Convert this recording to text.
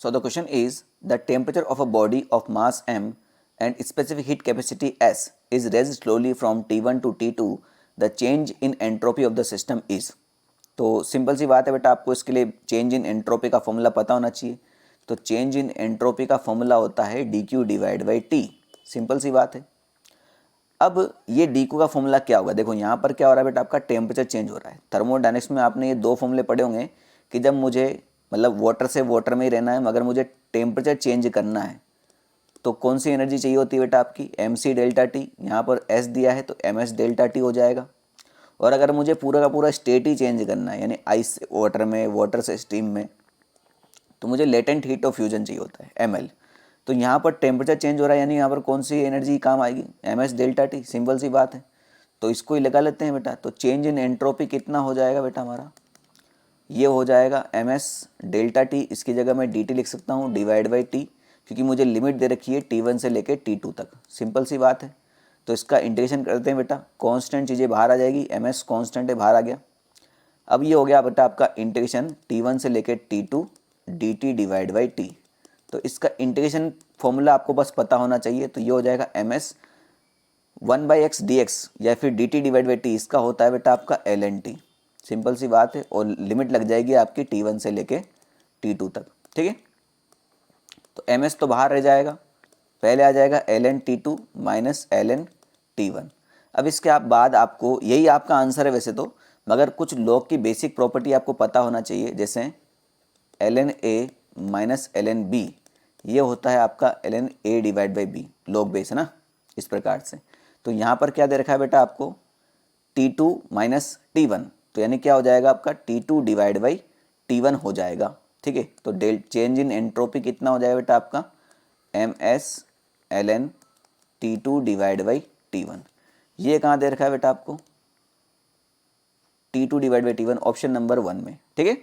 So the question is, the temperature of a body of mass m and specific heat capacity S is raised slowly from T1 to T2. The change in entropy of the system is. तो simple सी बात है बेटा, आपको इसके लिए change in entropy का formula पता होना चाहिए। तो चेंज इन एंट्रोपी का फॉर्मूला होता है dq divide by T. Simple सी बात है। अब ये dq का फॉर्मूला क्या होगा, देखो यहाँ पर क्या हो रहा है बेटा, आपका टेम्परेचर चेंज हो रहा है। थर्मोडायनेमिक्स में आपने ये दो फॉर्मूले पढ़े होंगे कि जब मुझे मतलब वाटर से वाटर में ही रहना है मगर मुझे टेम्परेचर चेंज करना है तो कौन सी एनर्जी चाहिए होती है बेटा, आपकी mc डेल्टा टी। यहाँ पर s दिया है तो ms डेल्टा टी हो जाएगा। और अगर मुझे पूरा का पूरा स्टेट ही चेंज करना है यानी आइस से वाटर में, वाटर से स्टीम में, तो मुझे लेटेंट हीट ऑफ फ्यूजन चाहिए होता है ml। तो यहाँ पर टेम्परेचर चेंज हो रहा है यानी यहाँ पर कौन सी एनर्जी काम आएगी, ms डेल्टा टी। सिंपल सी बात है, तो इसको ही लगा लेते हैं बेटा। तो चेंज इन एंट्रोपी कितना हो जाएगा बेटा हमारा, ये हो जाएगा ms डेल्टा टी, इसकी जगह मैं dt लिख सकता हूँ डिवाइड बाई टी, क्योंकि मुझे लिमिट दे रखी है T1 से लेके T2 तक। सिंपल सी बात है। तो इसका इंटीग्रेशन करते हैं बेटा, कांस्टेंट चीज़ें बाहर आ जाएगी, ms कांस्टेंट है बाहर आ गया। अब ये हो गया बेटा आपका इंटीग्रेशन T1 से लेके T2 dt divide by T. तो इसका इंटीग्रेशन फॉर्मूला आपको बस पता होना चाहिए। तो ये हो जाएगा ms 1/x dx या फिर dt डिवाइड बाई टी, इसका होता है बेटा आपका ln t। सिंपल सी बात है। और लिमिट लग जाएगी आपकी T1 से लेके T2 तक, ठीक है। तो ms तो बाहर रह जाएगा, पहले आ जाएगा ln T2 minus ln T1। अब इसके आप बाद आपको यही आपका आंसर है वैसे तो, मगर कुछ लॉग की बेसिक प्रॉपर्टी आपको पता होना चाहिए, जैसे ln a minus ln b, ये होता है आपका ln a divide by b, log base है ना, इस प्रकार से। तो यहाँ पर क्या दे रखा है बेटा आपको T2 माइनस T1, तो यानी क्या हो जाएगा आपका T2 डिवाइड बाई T1 हो जाएगा, ठीक है। तो डेल चेंज इन एंट्रोपी कितना हो जाएगा बेटा आपका ms ln T2 divide by T1। ये कहाँ दे रखा है बेटा आपको T2 divide by T1, option number 1 में, ठीक है।